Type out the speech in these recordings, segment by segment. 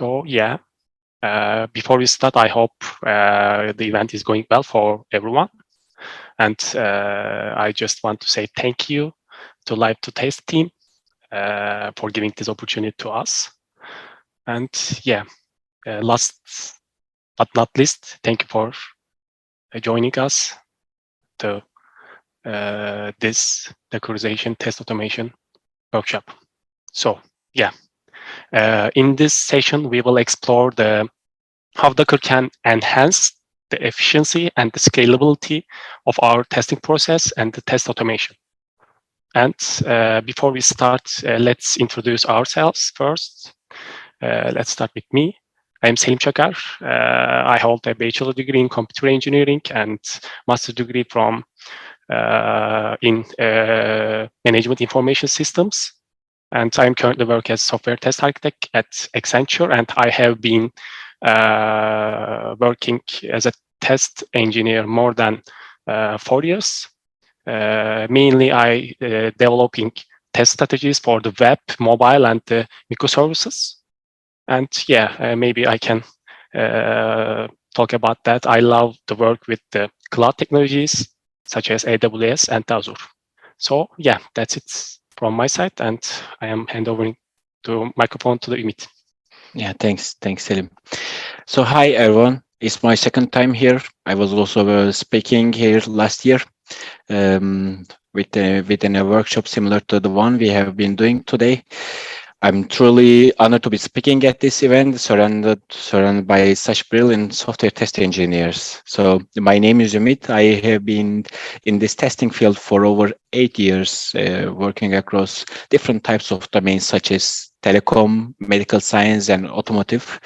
So yeah, before we start, I hope the event is going well for everyone. And I just want to say thank you to Live2Test team for giving this opportunity to us. And yeah, last but not least, thank you for joining us to this Dockerizing Test Automation workshop. So yeah, in this session, we will explore how Docker can enhance the efficiency and the scalability of our testing process and the test automation. And before we start, let's introduce ourselves first. Let's start with me. I'm Selim Çakar. I hold a bachelor degree in computer engineering and master degree in management information systems. And I'm currently working as software test architect at Accenture, and I have been working as a test engineer more than 4 years. Mainly, I developing test strategies for the web, mobile, and the microservices. And yeah, maybe I can talk about that. I love to work with the cloud technologies such as AWS and Azure. So yeah, that's it from my side, and I am handovering the microphone to the Ümit. Yeah, thanks, Selim. So hi everyone, it's my second time here. I was also speaking here last year within a workshop similar to the one we have been doing today. I'm truly honored to be speaking at this event, surrounded by such brilliant software test engineers. So my name is Ümit. I have been in this testing field for over 8 years, working across different types of domains such as telecom, medical science, and automotive.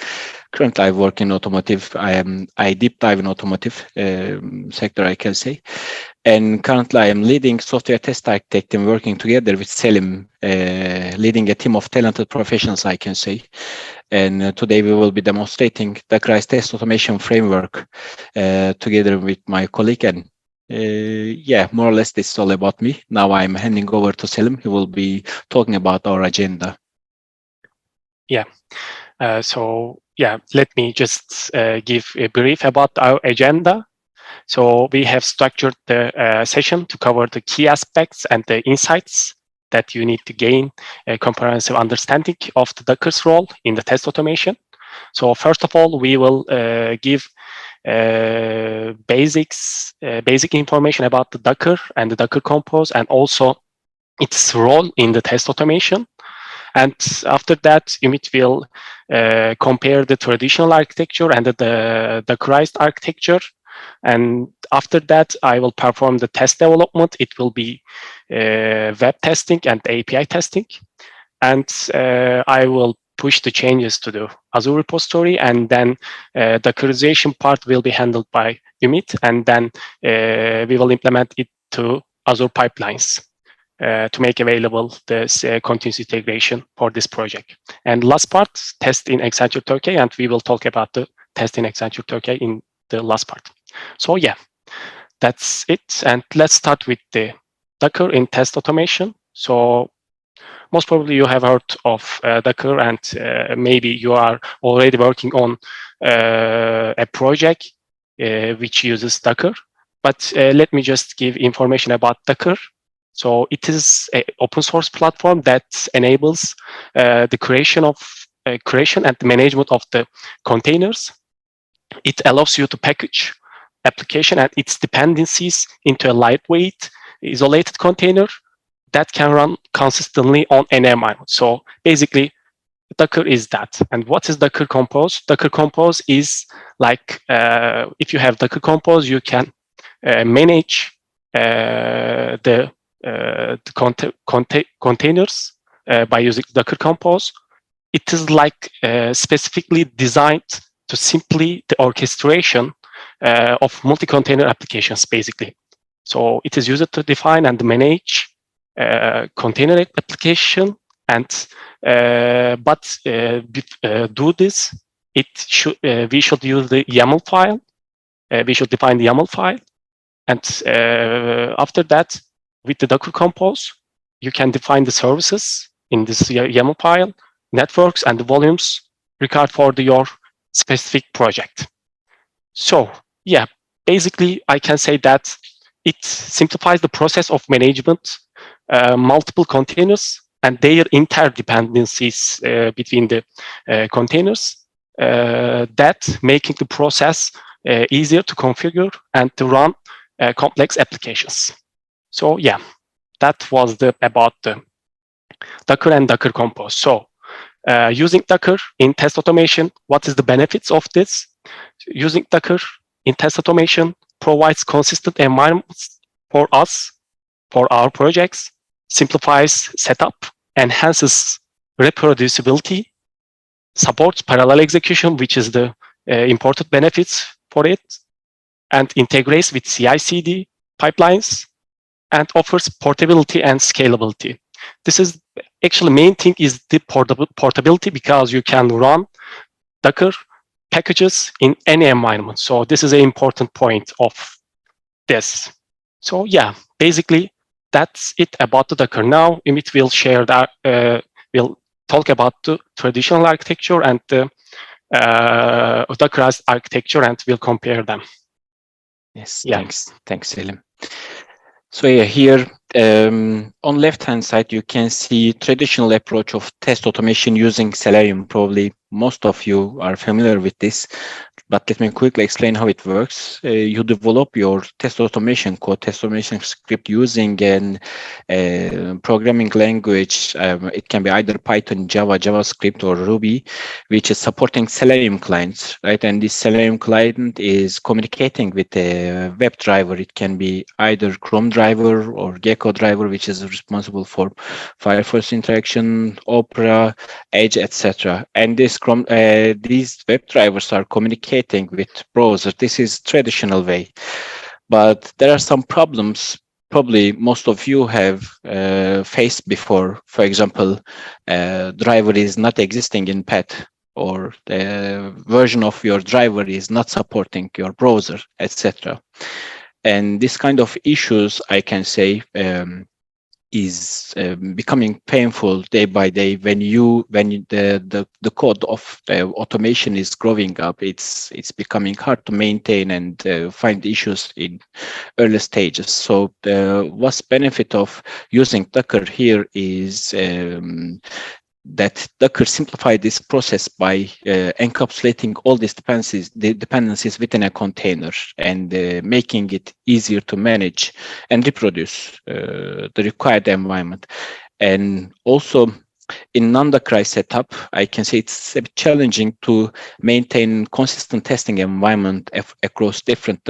Currently, I work in automotive. I deep dive in automotive sector, I can say. And currently, I am leading software test architect and working together with Selim, leading a team of talented professionals, I can say. And today we will be demonstrating the Dockerizing Test Automation framework together with my colleague. And yeah, more or less, this is all about me. Now I'm handing over to Selim. He will be talking about our agenda. Yeah. So yeah, let me just give a brief about our agenda. So we have structured the session to cover the key aspects and the insights that you need to gain a comprehensive understanding of the Docker's role in the test automation. So first of all, we will give basic information about the Docker and the Docker Compose, and also its role in the test automation. And after that, Ümit will compare the traditional architecture and the Dockerized architecture. And after that, I will perform the test development. It will be web testing and API testing. And I will push the changes to the Azure repository, and then Dockerization part will be handled by Ümit, and then we will implement it to Azure pipelines to make available this continuous integration for this project. And last part, test in Accenture Turkey, and we will talk about the test in Accenture Turkey in the last part. So yeah, that's it. And let's start with the Docker in test automation. So most probably you have heard of Docker, and maybe you are already working on a project which uses Docker. But let me just give information about Docker. So it is an open source platform that enables the creation and the management of the containers. It allows you to package application and its dependencies into a lightweight, isolated container that can run consistently on any environment. So basically, Docker is that. And what is Docker Compose? Docker Compose is like, if you have Docker Compose, you can manage the containers by using Docker Compose. It is like specifically designed to simply the orchestration of multi-container applications, basically. So it is used to define and manage container application, and but do this, we should use the YAML file. We should define the YAML file, and after that, with the Docker Compose, you can define the services in this YAML file, networks, and the volumes required for your specific project. So yeah, basically I can say that it simplifies the process of management, multiple containers and their interdependencies between the containers, that making the process easier to configure and to run complex applications. So yeah, that was about the Docker and Docker Compose. So using Docker in test automation, what is the benefits of this? Using Docker in test automation provides consistent environments for us, for our projects, simplifies setup, enhances reproducibility, supports parallel execution, which is the important benefits for it, and integrates with CI/CD pipelines, and offers portability and scalability. This is actually main thing is the portability, because you can run Docker packages in any environment. So this is an important point of this. So yeah, basically that's it about the Docker. Now Ümit will share that, will talk about the traditional architecture and the Dockerized architecture, and we'll compare them. Yes, Yeah. Thanks, Selim. So yeah, here on left-hand side, you can see traditional approach of test automation using Selenium. Probably most of you are familiar with this, but let me quickly explain how it works. You develop your test automation code, test automation script using an programming language. It can be either Python, Java, JavaScript, or Ruby, which is supporting Selenium clients, right? And this Selenium client is communicating with a web driver. It can be either Chrome driver or Gecko driver, which is responsible for Firefox interaction, Opera, Edge, etc. And this these web drivers are communicating with browser. This is traditional way, but there are some problems probably most of you have faced before. For example, driver is not existing in path, or the version of your driver is not supporting your browser, etc. And this kind of issues, I can say, is becoming painful day by day when the code of automation is growing up. It's becoming hard to maintain and find issues in early stages. So what's benefit of using Docker here is that Docker simplified this process by encapsulating all these dependencies within a container, and making it easier to manage and reproduce the required environment. And also, in non-Dockerized setup, I can say it's a bit challenging to maintain consistent testing environment across different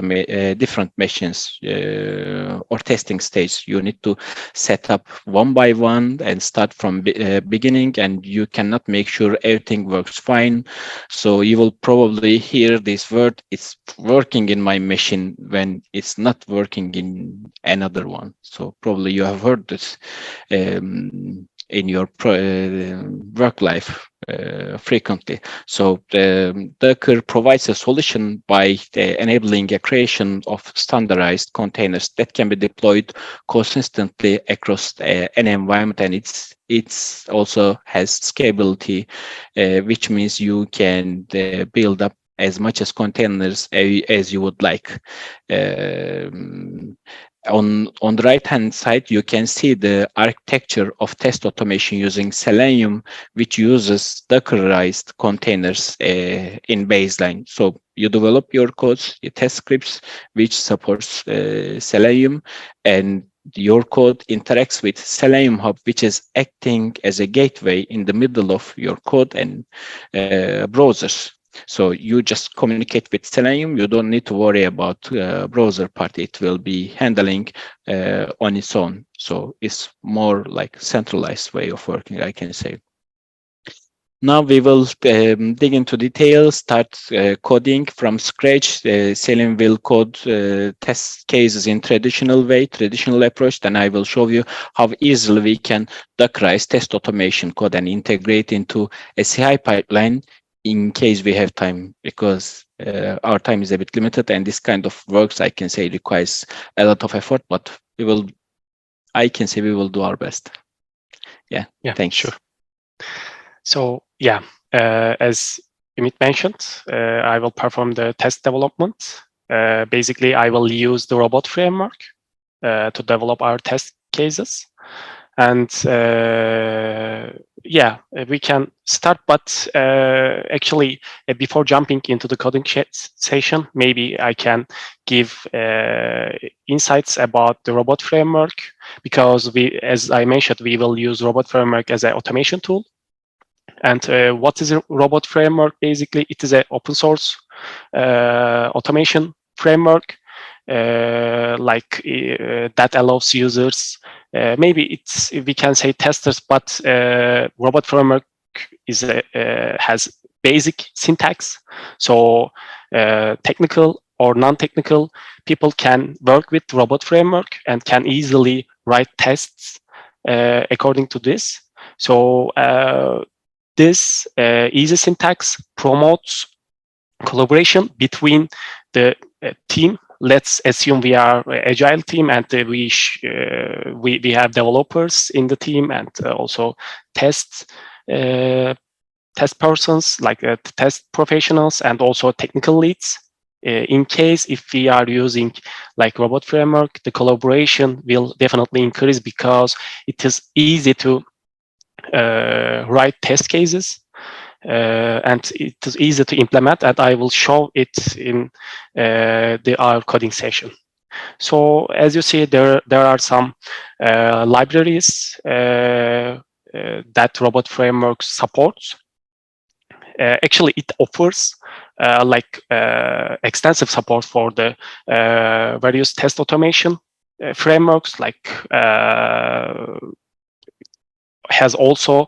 machines or testing stages. You need to set up one by one and start from beginning, and you cannot make sure everything works fine. So you will probably hear this word, it's working in my machine, when it's not working in another one. So probably you have heard this in your work life frequently. So Docker provides a solution by enabling a creation of standardized containers that can be deployed consistently across an environment, and it's also has scalability, which means you can build up as much as containers as you would like. On the right hand side, you can see the architecture of test automation using Selenium, which uses Dockerized containers in baseline. So you develop your codes, your test scripts, which supports Selenium, and your code interacts with Selenium Hub, which is acting as a gateway in the middle of your code and browsers. So you just communicate with Selenium. You don't need to worry about browser part. It will be handling on its own. So it's more like centralized way of working, I can say. Now we will dig into details, start coding from scratch. Selim will code test cases in traditional approach. Then I will show you how easily we can Dockerize test automation code and integrate into a CI pipeline in case we have time, because our time is a bit limited, and this kind of works, I can say, requires a lot of effort, but I can say we will do our best. Yeah, thanks. Sure. So yeah, As Ümit mentioned, I will perform the test development. Basically, I will use the robot framework to develop our test cases. And yeah, we can start, but actually, before jumping into the coding session, maybe I can give insights about the robot framework, because we, as I mentioned, we will use robot framework as an automation tool. And what is a robot framework? Basically, it is an open source automation framework, that allows users, maybe we can say testers, but robot framework has basic syntax. So technical or non-technical people can work with robot framework and can easily write tests according to this. So this easy syntax promotes collaboration between the team. Let's assume we are an agile team, and we have developers in the team, and also test persons, like test professionals, and also technical leads. In case if we are using like robot framework, the collaboration will definitely increase, because it is easy to write test cases, and it is easy to implement, and I will show it in our coding session. So as you see, there are some libraries that robot framework supports. Actually, it offers extensive support for the various test automation frameworks, like has also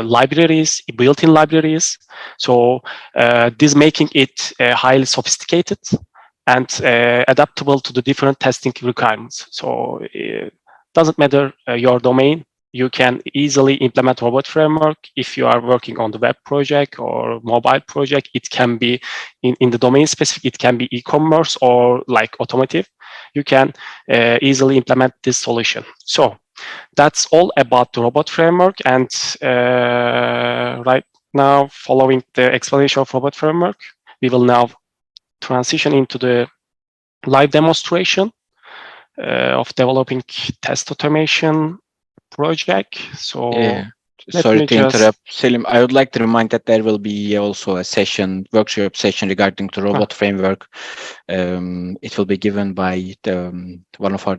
libraries, built-in libraries. So this making it highly sophisticated and adaptable to the different testing requirements. So it doesn't matter your domain. You can easily implement robot framework. If you are working on the web project or mobile project, it can be in the domain specific, it can be e-commerce or like automotive. You can easily implement this solution. So that's all about the robot framework. And right now, following the explanation of robot framework, we will now transition into the live demonstration of developing test automation project. So sorry to interrupt, Selim. I would like to remind that there will be also a workshop session regarding the robot framework. It will be given by one of our,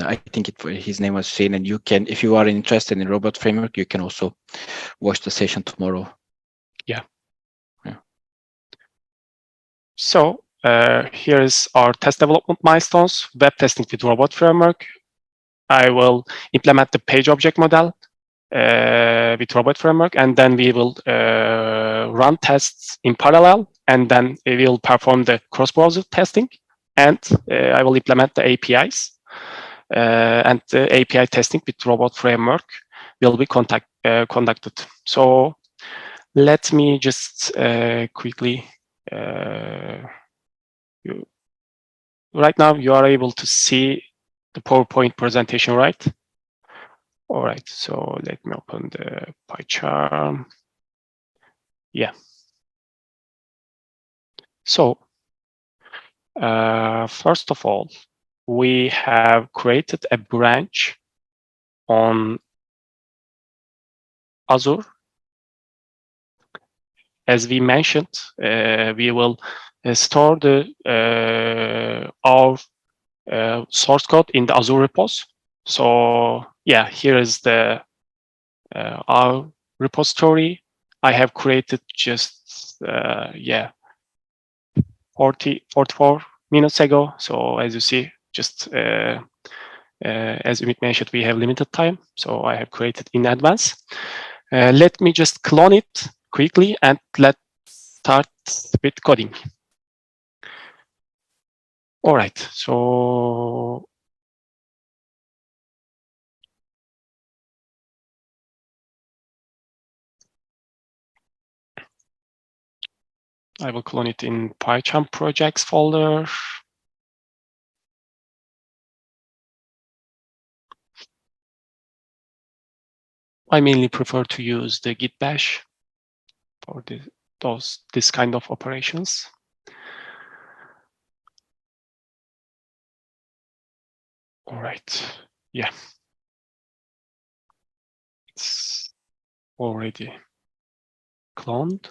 I think his name was Shane, and you can, if you are interested in robot framework, you can also watch the session tomorrow. Yeah. So here is our test development milestones: web testing with robot framework. I will implement the page object model with robot framework, and then we will run tests in parallel, and then we will perform the cross-browser testing, and I will implement the APIs, and the API testing with robot framework will be conducted. So let me just quickly, right now you are able to see the PowerPoint presentation, right? All right, so let me open the pie chart. Yeah. So first of all, we have created a branch on Azure. As we mentioned, we will store our source code in the Azure repos. So yeah, here is our repository. I have created just 44 minutes ago. So as you see, just as Ümit mentioned, we have limited time. So I have created in advance. Let me just clone it quickly, and let's start with coding. All right, so I will clone it in PyCharm projects folder. I mainly prefer to use the Git bash. for this kind of operations. All right, yeah, it's already cloned.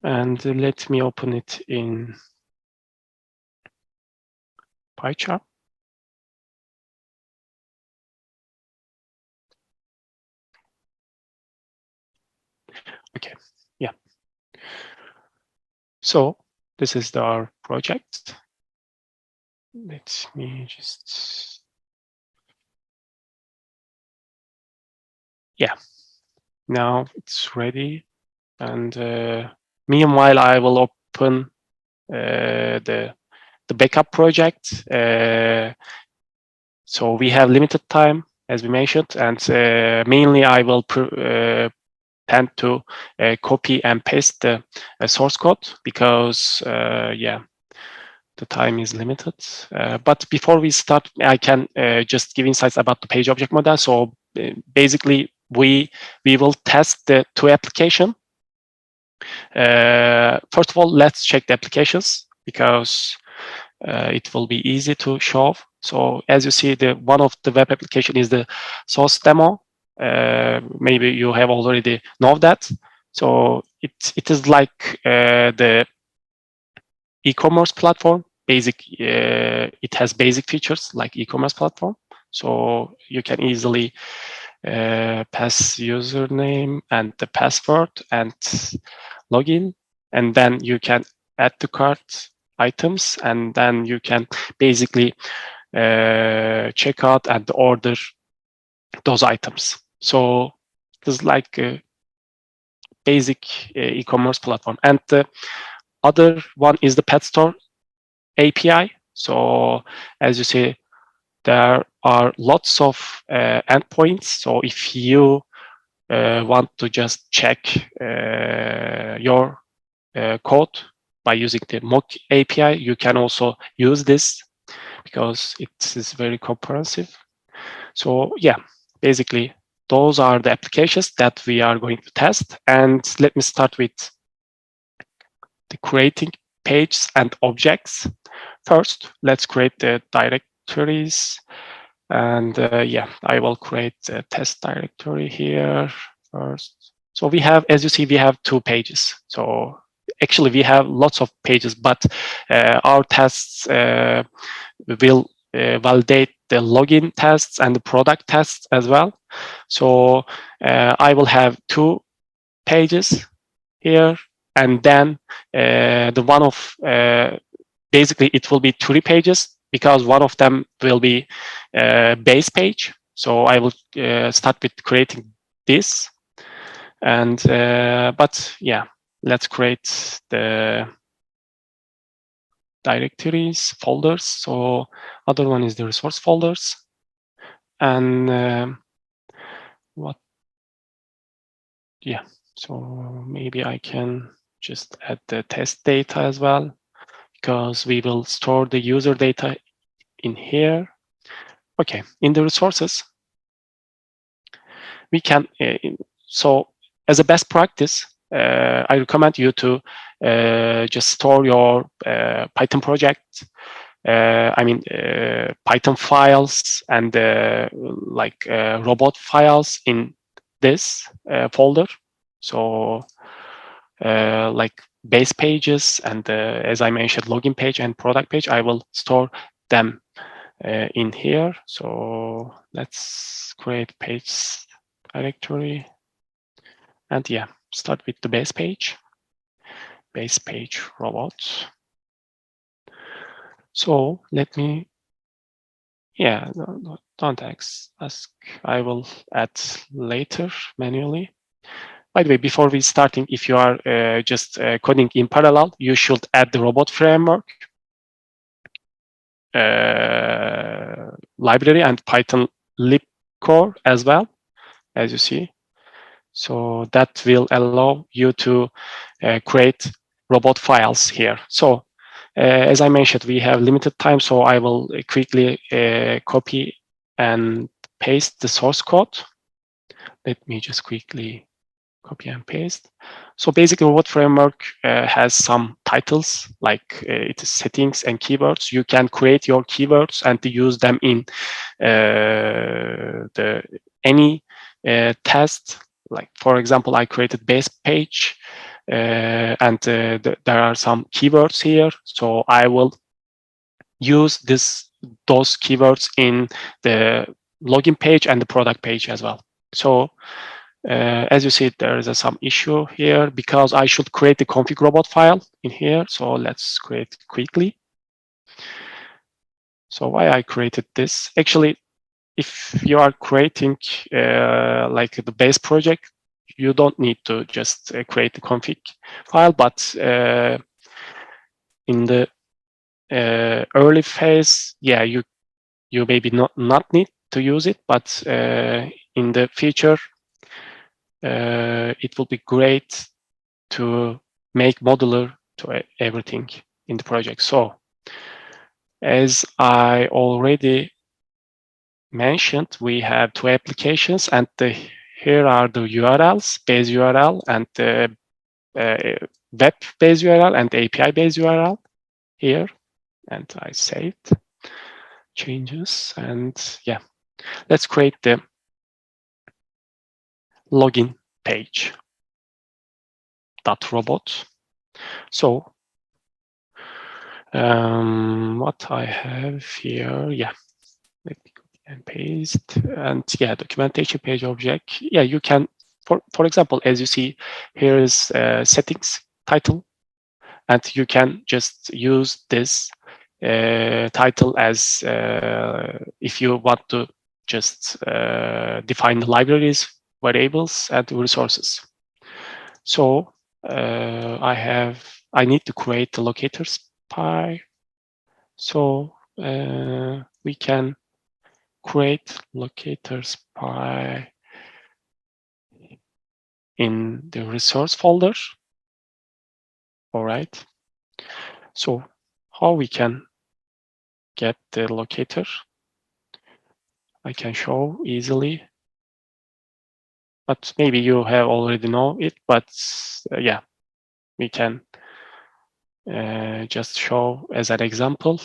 And let me open it in PyCharm. Okay, yeah. So this is our project. Let me just, yeah, now it's ready. And meanwhile, I will open the backup project. So we have limited time, as we mentioned, and mainly I will tend to copy and paste the source code because, yeah, the time is limited. But before we start, I can just give insights about the page object model. So basically, we will test the two applications. First of all, let's check the applications because it will be easy to show. So as you see, one of the web application is the source demo. Maybe you have already know that. So it is like the e-commerce platform. It has basic features like e-commerce platform. So you can easily pass username and the password and login, and then you can add to cart items, and then you can basically check out and order those items. So it's like a basic e-commerce platform. And the other one is the pet store API. So as you see, there are lots of endpoints. So if you want to just check your code by using the mock API, you can also use this because it is very comprehensive. So yeah, basically those are the applications that we are going to test. And let me start with the creating pages and objects. First, let's create the directories. And yeah, I will create a test directory here first. So we have, as you see, we have 2 pages. So actually we have lots of pages, but our tests will validate the login tests and the product tests as well. So I will have 2 pages here, and then the one of basically it will be 3 pages because one of them will be base page. So I will start with creating this, and but yeah, let's create the directories, folders. So other one is the resource folders, and what? Yeah. So maybe I can just add the test data as well, because we will store the user data in here. Okay, in the resources, we can, so as a best practice, I recommend you to just store your Python project, Python files and like robot files in this folder. So like base pages and as I mentioned, login page and product page, I will store them in here. So let's create page directory, and yeah, start with the base page robot. So let me, yeah, don't ask, I will add later manually. By the way, before we starting, if you are just coding in parallel, you should add the robot framework library and Python libcore as well, as you see. So that will allow you to create robot files here. So as I mentioned, we have limited time, so I will quickly copy and paste the source code. Let me just quickly Copy and paste. So basically robot framework has some titles, like it is settings and keywords. You can create your keywords and use them in any test. Like for example, I created base page and there are some keywords here. So I will use those keywords in the login page and the product page as well. So as you see, there is some issue here because I should create the config robot file in here. So let's create it quickly. So why I created this? Actually, if you are creating like the base project, you don't need to just create the config file, but in the early phase, yeah, you maybe not need to use it, but in the future, it will be great to make modular to everything in the project. So as I already mentioned, we have two applications, and here are the URLs, base URL, and the web-based URL and API-based URL here. And I saved changes, and yeah, let's create the login page .robot. So what I have here, yeah, let me copy and paste, and yeah, documentation page object. Yeah, you can, for example, as you see, here is settings title, and you can just use this title as if you want to just define the libraries, variables, and resources. So I need to create the locators pie. So we can create locators pie in the resource folder. All right. So how we can get the locator? I can show easily, but maybe you have already know it. But yeah, we can just show as an example.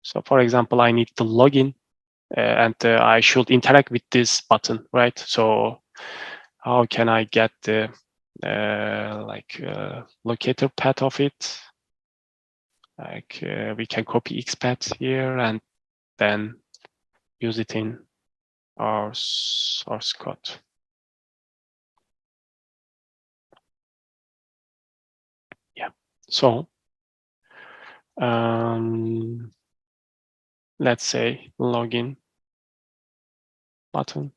So for example, I need to log in and I should interact with this button, right? So how can I get the locator path of it? Like we can copy XPath here and then use it in our source code. Yeah. So let's say login button.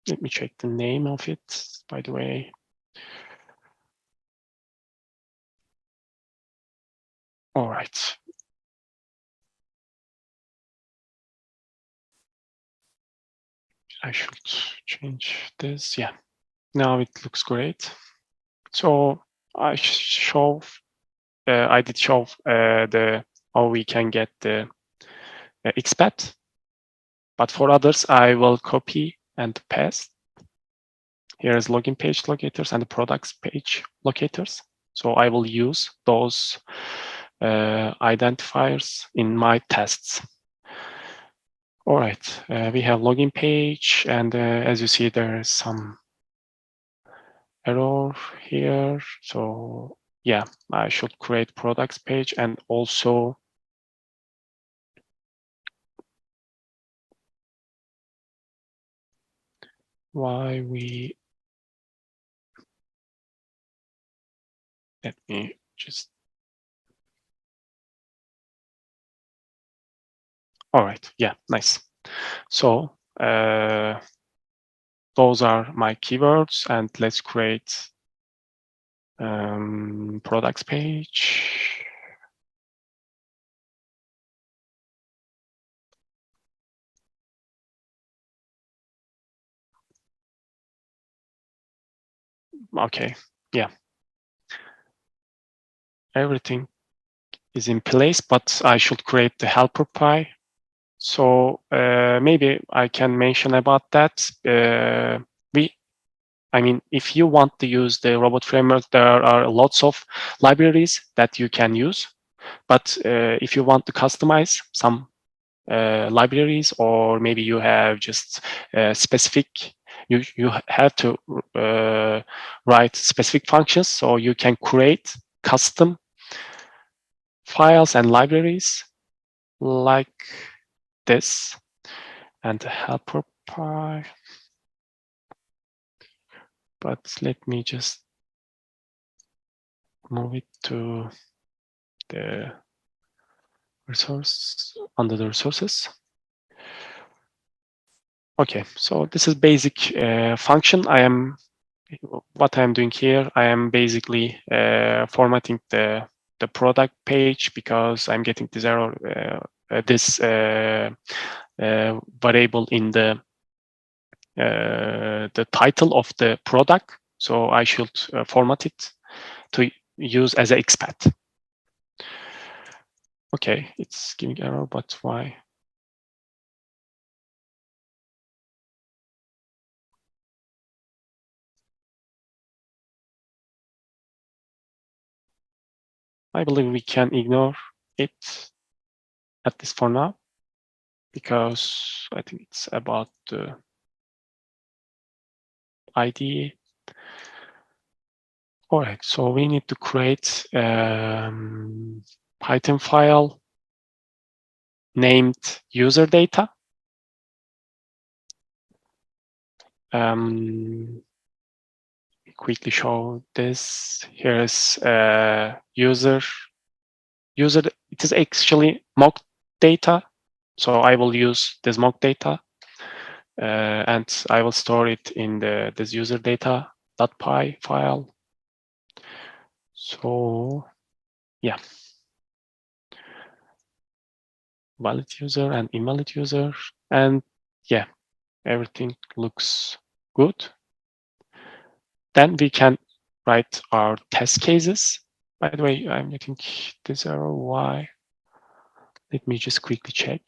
Let me check the name of it, by the way. All right. I should change this. Yeah. Now it looks great. So I did show the how we can get the XPath, but for others I will copy and paste. Here is login page locators and the products page locators. So I will use those identifiers in my tests. All right, we have login page, and as you see, there is some error here. So yeah, I should create products page and also let me just, all right, yeah, nice. So those are my keywords, and let's create products page. Okay, yeah. Everything is in place, but I should create the helper pie. So maybe I can mention about that. I mean, if you want to use the robot framework, there are lots of libraries that you can use. But if you want to customize some libraries, or maybe you have just specific, you have to write specific functions, so you can create custom files and libraries like this. And the helper pie. But let me just move it to the resource under the resources. Okay, so this is basic function. What I'm doing here, I am basically formatting the product page, because I'm getting this error, this variable in the title of the product. So I should format it to use as an expat. Okay, it's giving error, but why? I believe we can ignore it, at least for now, because I think it's about the ID. All right, so we need to create Python file named user data. Quickly show this. Here is user. It is actually mock data, so I will use this mock data, and I will store it in this user data.py file. So yeah, valid user and invalid user, and yeah, everything looks good. Then we can write our test cases. By the way, I'm getting this error. Why? Let me just quickly check.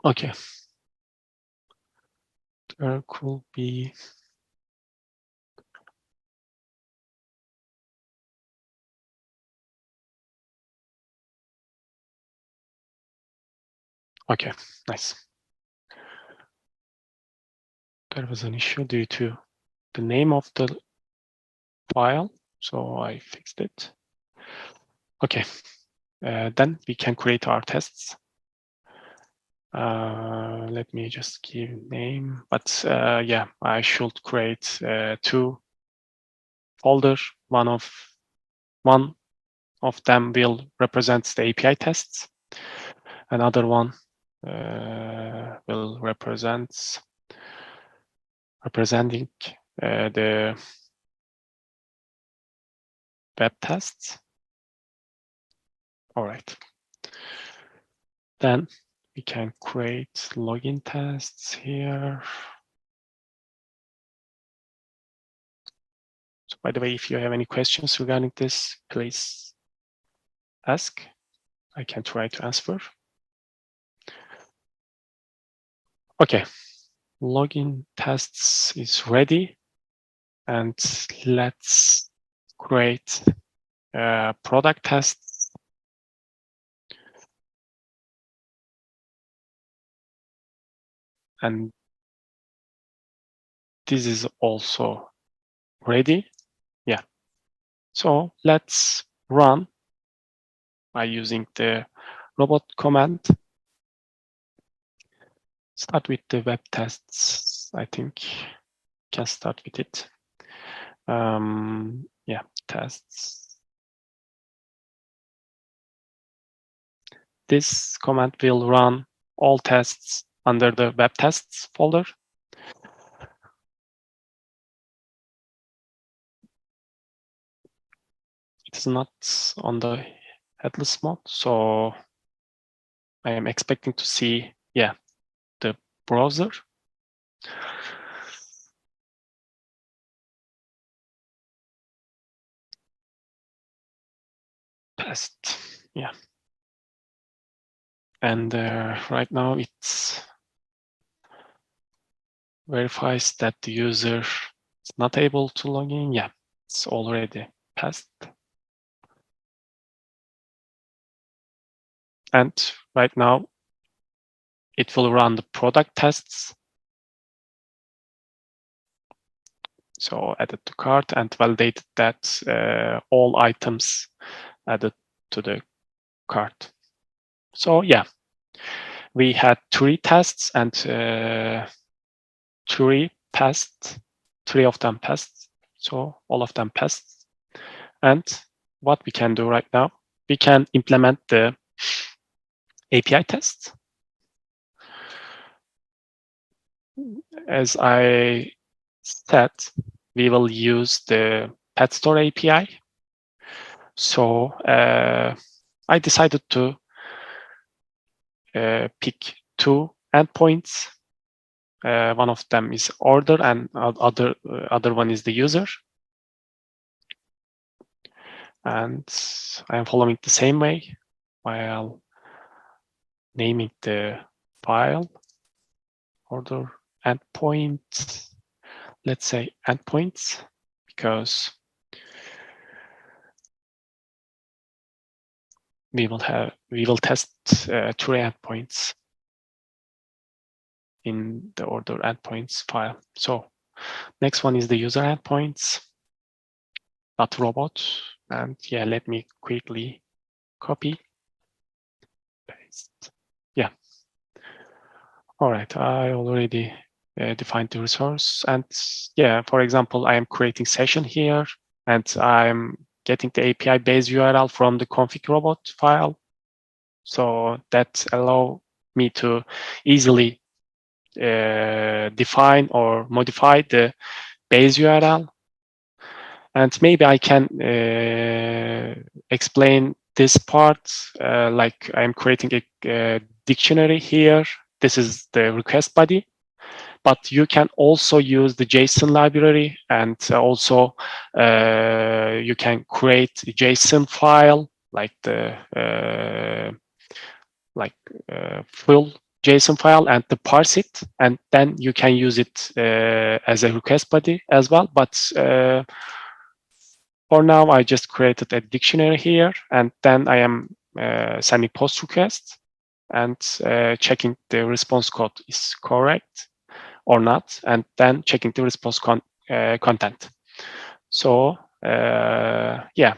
Okay. There could be. Okay, nice. There was an issue due to the name of the file, so I fixed it. Okay, then we can create our tests. Let me just give name, but yeah, I should create two folders. One of them will represent the API tests. Another one will representing the web tests. All right. Then we can create login tests here. So by the way, if you have any questions regarding this, please ask. I can try to answer. Okay, login tests is ready. And let's create product tests. And this is also ready. Yeah. So let's run by using the robot command. Start with the web tests. I think can start with it. Yeah, tests. This command will run all tests under the web tests folder. it is not on the headless mode, so I am expecting to see, yeah, the browser. Test, yeah. And right now it's verifies that the user is not able to log in. Yeah, it's already passed. And right now it will run the product tests. So added to cart and validated that all items added to the cart. So yeah, we had 3 tests and 3 passed. 3 of them passed. So all of them passed. And what we can do right now, we can implement the API test. As I said, we will use the pet store API. So I decided to pick 2 endpoints. One of them is order and other one is the user. And I am following the same way while naming the file order endpoint. Let's say endpoints, because we will test 3 endpoints in the order endpoints file. So next one is the user endpoints .robot, and yeah, let me quickly copy paste. Yeah. All right, I already defined the resource, and yeah, for example, I am creating session here, and I'm getting the API base URL from the config robot file. So that allow me to easily define or modify the base URL. And maybe I can explain this part, like I'm creating a dictionary here. This is the request body, but you can also use the JSON library, and also you can create a JSON file like the full JSON file and parse it, and then you can use it as a request body as well. But for now, I just created a dictionary here, and then I am sending post request and checking the response code is correct or not, and then checking the response content. So yeah,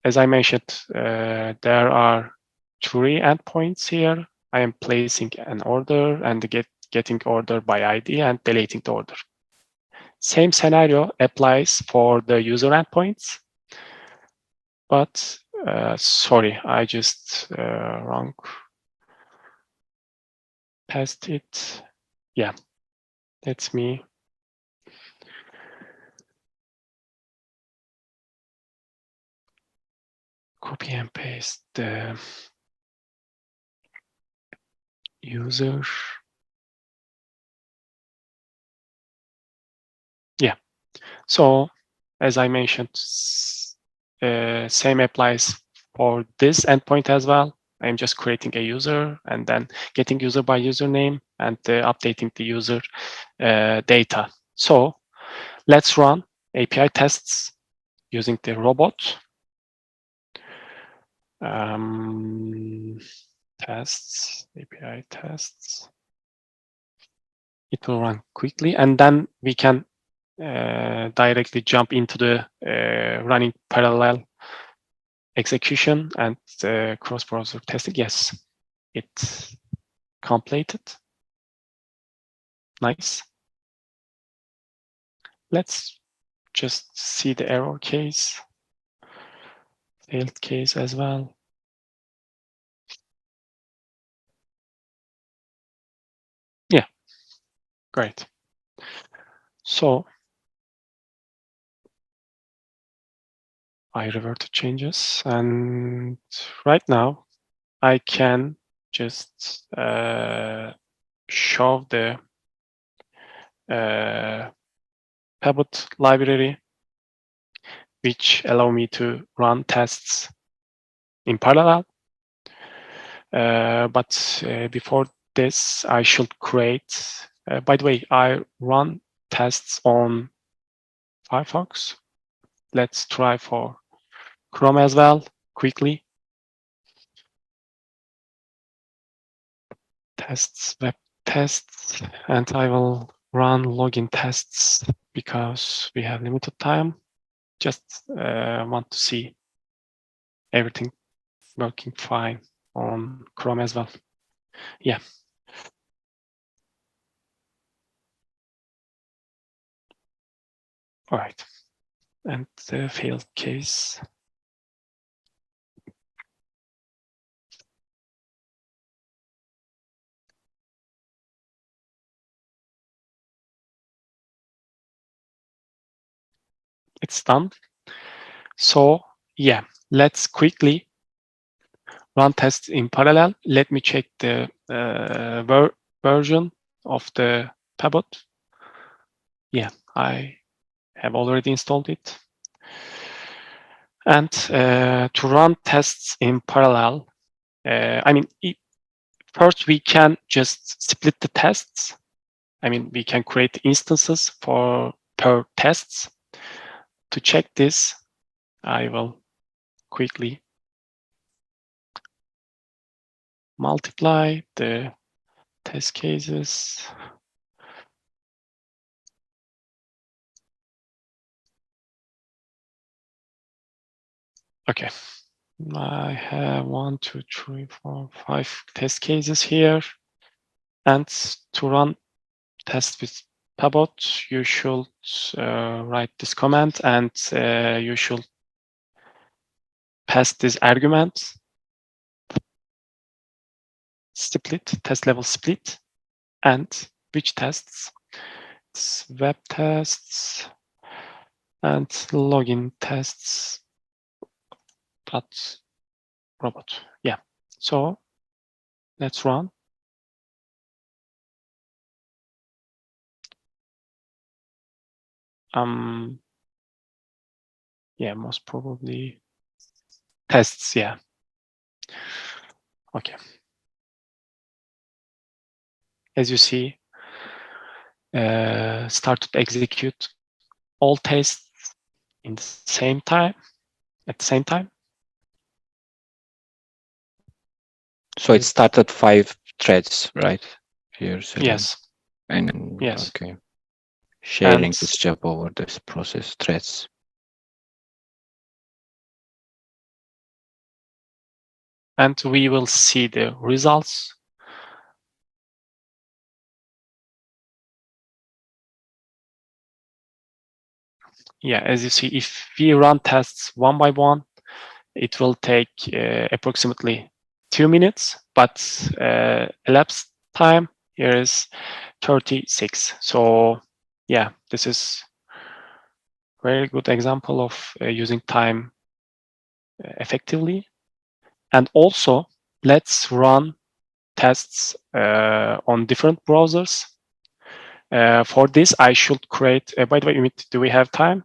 as I mentioned, there are 3 endpoints here. I am placing an order and getting order by ID and deleting the order. Same scenario applies for the user endpoints, but sorry, I just wrong passed it. Yeah, that's me. Copy and paste the user. Yeah, so as I mentioned, same applies for this endpoint as well. I'm just creating a user and then getting user by username and updating the user data. So let's run API tests using the robot. Tests, API tests. It will run quickly, and then we can directly jump into the running parallel execution and cross-browser testing. Yes, it's completed. Nice. Let's just see the error case, failed case as well. Yeah, great. So I reverted changes, and right now I can just show the Pebble library, which allow me to run tests in parallel. But before this, I should create. By the way, I run tests on Firefox. Let's try for Chrome as well quickly. Tests, web tests, and I will run login tests because we have limited time. Just want to see everything working fine on Chrome as well. Yeah. All right. And the failed case. It's done. So yeah, let's quickly run tests in parallel. Let me check the version of the Pebble. Yeah, I have already installed it. And to run tests in parallel, I mean, first we can just split the tests. I mean, we can create instances per tests. To check this, I will quickly multiply the test cases. Okay, I have 1, 2, 3, 4, 5 test cases here. And to run tests with Pebble, you should write this command, and you should pass this argument, split, test level split, and which tests? It's web tests and login tests. Robot. Yeah. So let's run. Yeah, most probably tests. Yeah. Okay. As you see, started to execute all tests in the same time, at the same time. So it started 5 threads, right? Here, Selim. Yes. And yes. Okay. Sharing And this job over this process threads. And we will see the results. Yeah, as you see, if we run tests one by one, it will take approximately 2 minutes, but elapsed time here is 36. So yeah, this is a very good example of using time effectively. And also, let's run tests on different browsers. For this, I should create, by the way, Ümit, do we have time?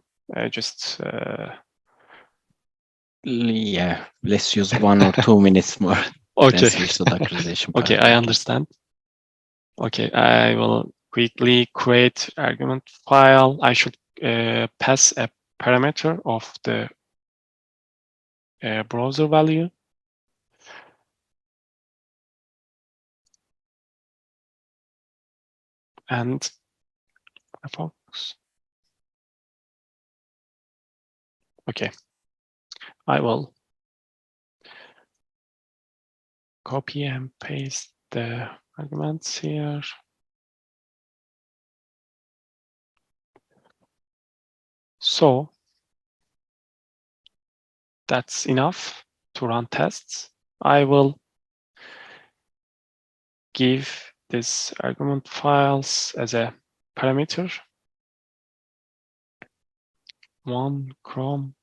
Yeah, let's use 1 or 2 minutes more. Okay. Switch to Dockerization part. Okay, I understand. Okay, I will quickly create argument file. I should pass a parameter of the browser value. And Firefox. Okay, I will copy and paste the arguments here. So that's enough to run tests. I will give this argument files as a parameter. One Chrome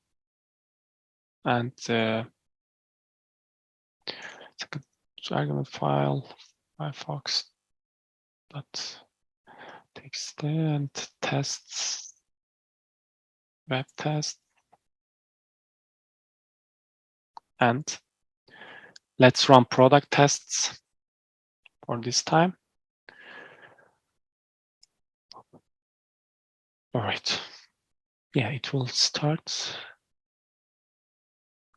and second argument file firefox.txt and tests web test, and let's run product tests for this time. All right. Yeah, it will start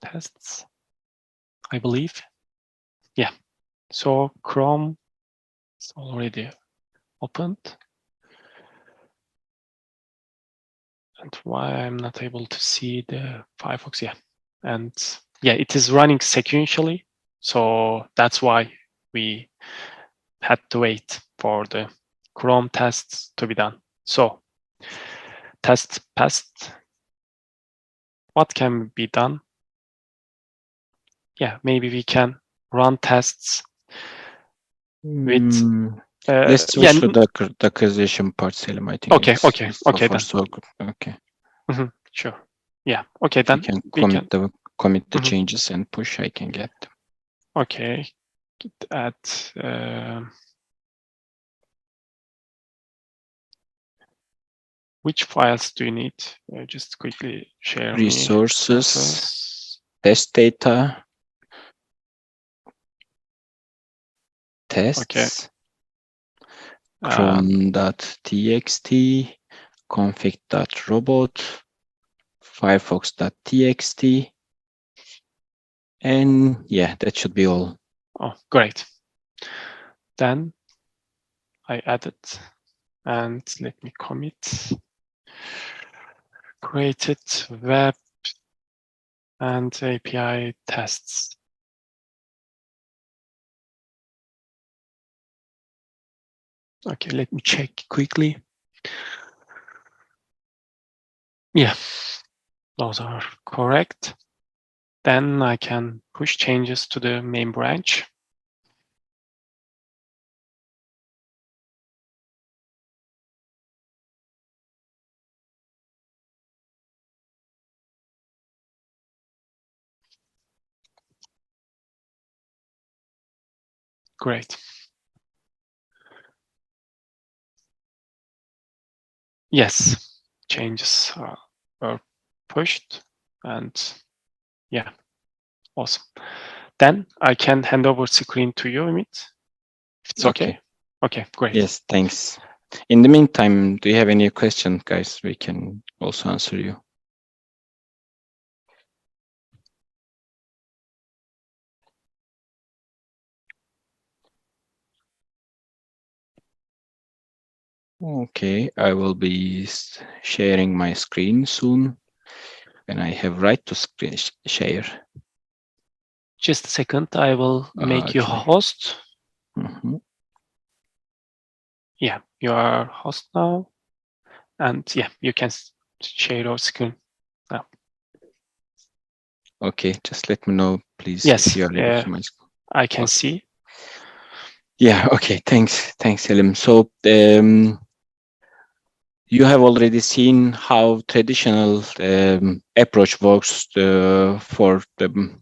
tests, I believe. Yeah. So Chrome is already opened. And why I'm not able to see the Firefox? Yeah. And yeah, it is running sequentially. So that's why we had to wait for the Chrome tests to be done. So test passed. What can be done? Yeah, maybe we can run tests with let's switch to the Dockerization part, Selim. I think. Okay, okay, okay then. So good. Okay. Sure. Yeah. Okay, then We can commit the changes and push. I can get them. Okay. Add which files do you need? Just quickly share resources, test data, tests, chrome.txt, config.robot, firefox.txt, and yeah, that should be all. Oh, great. Then I added, and let me commit. Created web and API tests. Okay, let me check quickly. Yeah, those are correct. Then I can push changes to the main branch. Great. Yes, changes are pushed, and yeah, awesome. Then I can hand over screen to you, Ümit. If it's okay. Okay, great. Yes, thanks. In the meantime, do you have any questions, guys? We can also answer you. Okay, I will be sharing my screen soon, and I have right to screen share. Just a second, I will make you host. Yeah, you are host now, and yeah, you can share your screen now. Okay, just let me know, please. Yes, if you are able to my screen. I can see. Yeah, okay, thanks, Selim. So you have already seen how traditional approach works for the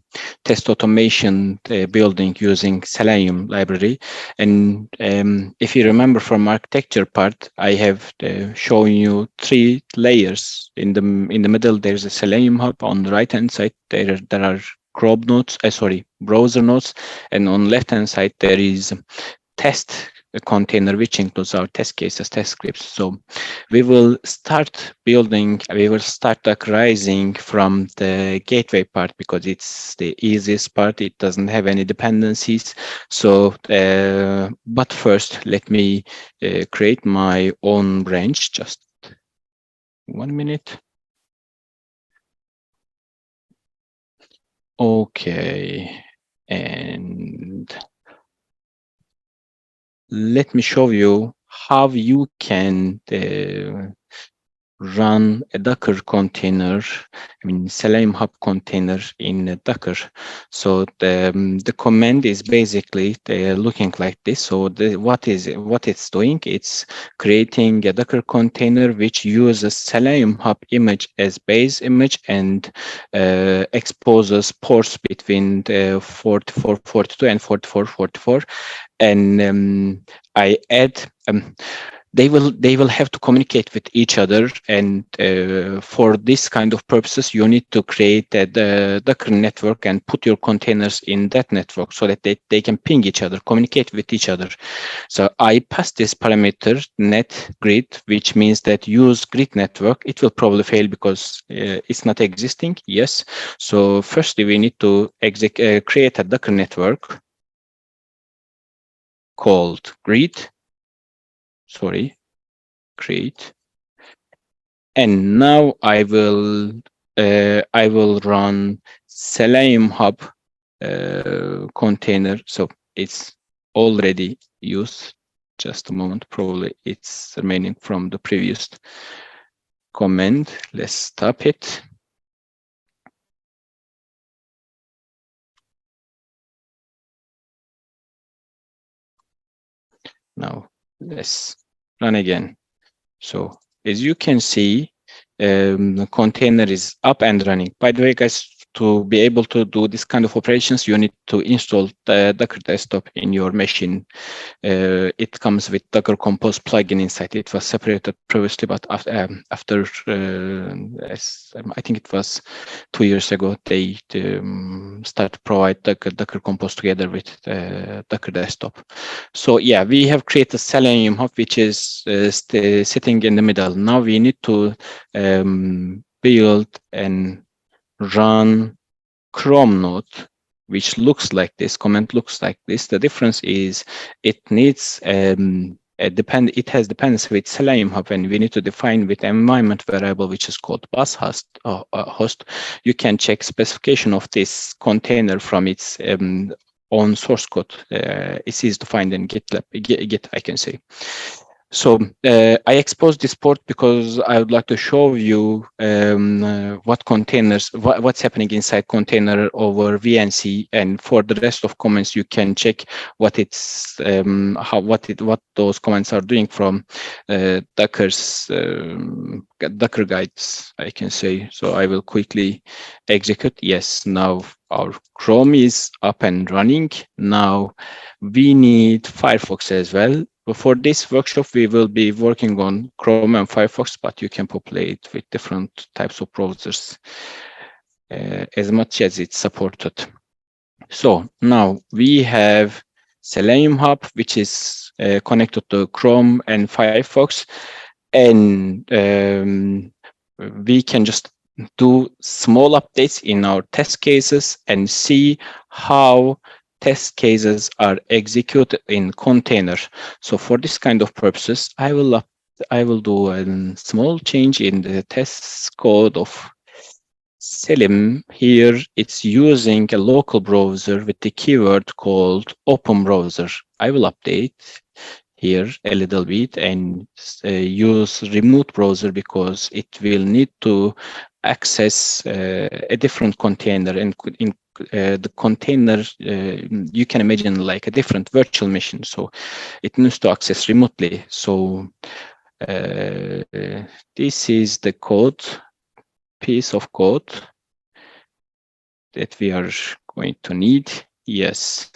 test automation building using Selenium library. And if you remember from architecture part, I have shown you 3 layers. In the middle, there's a Selenium hub. On the right-hand side, there are Chrome nodes, browser nodes, and on left-hand side, there is test container, which includes our test cases, test scripts. So we will start Dockerizing from the gateway part because it's the easiest part. It doesn't have any dependencies. So, but first, let me create my own branch. Just 1 minute. Okay, and let me show you how you can run a Docker container, Selenium Hub container in Docker. So the command is basically looking like this. So what it's doing? It's creating a Docker container which uses Selenium Hub image as base image and exposes ports between 4442 and 4444. And I add they will have to communicate with each other, and for this kind of purposes you need to create a Docker network and put your containers in that network so that they can ping each other, communicate with each other. So I pass this parameter net grid, which means that use grid network. It will probably fail because it's not existing. Yes. So firstly we need to create a Docker network called grid. Sorry, create. And now I will run Selenium Hub container. So it's already used. Just a moment, probably it's remaining from the previous command. Let's stop it. Now let's run again. So as you can see, the container is up and running. By the way, guys, to be able to do this kind of operations, you need to install the Docker desktop in your machine. It comes with Docker Compose plugin inside. It was separated previously, but after I think it was 2 years ago, they start to provide Docker Compose together with Docker desktop. So yeah, we have created Selenium Hub, which is sitting in the middle. Now we need to build and run Chrome node, which looks like this. Command looks like this. The difference is it needs it has dependency with Selenium Hub, and we need to define with environment variable, which is called bus host. You can check specification of this container from its own source code. It's easy to find in GitLab, Git, I can say. So I exposed this port because I would like to show you what containers, what's happening inside container over VNC, and for the rest of comments you can check what it's what those comments are doing from Docker's Docker guides, I can say. So I will quickly execute. Yes, now our Chrome is up and running. Now we need Firefox as well. For this workshop, we will be working on Chrome and Firefox, but you can populate with different types of browsers as much as it's supported. So now we have Selenium Hub, which is connected to Chrome and Firefox, and we can just do small updates in our test cases and see how test cases are executed in container. So for this kind of purposes, I will do a small change in the test code of Selim. Here it's using a local browser with the keyword called open browser. I will update here a little bit and use remote browser because it will need to access a different container, and in the container you can imagine like a different virtual machine, so it needs to access remotely. So this is the code, piece of code that we are going to need. Yes,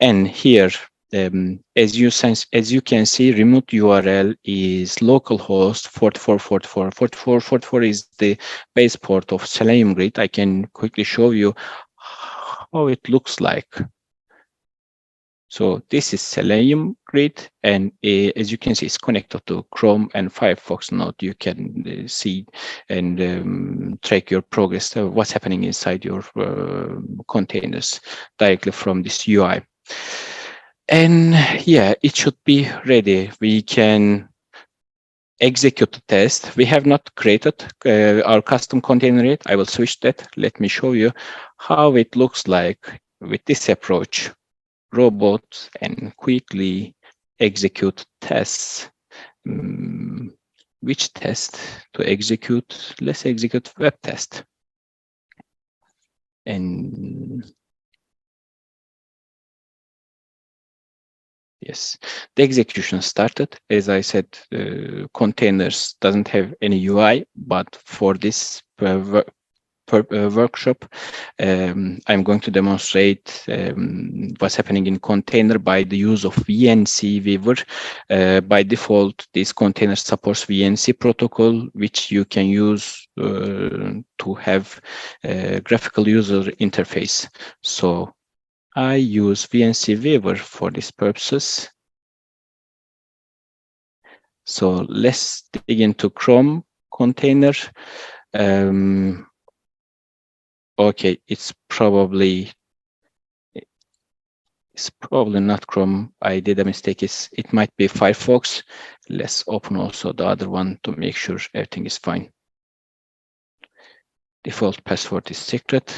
and here as you can see, remote URL is localhost 4444. 4444 is the base port of Selenium Grid. I can quickly show you how it looks like. So this is Selenium Grid, and as you can see, it's connected to Chrome and Firefox node. You can see and track your progress, what's happening inside your containers directly from this UI. And yeah, it should be ready. We can execute the test. We have not created our custom container yet. I will switch that. Let me show you how it looks like with this approach. Robot, and quickly execute tests. which test to execute. Let's execute web test. And yes, the execution started. As I said, containers doesn't have any UI, but for this workshop, I'm going to demonstrate what's happening in container by the use of VNC Weaver. By default, this container supports VNC protocol, which you can use to have a graphical user interface. So I use VNC Weaver for these purposes. So let's dig into Chrome container. Okay, it's probably not Chrome. I did a mistake. It might be Firefox. Let's open also the other one to make sure everything is fine. Default password is secret.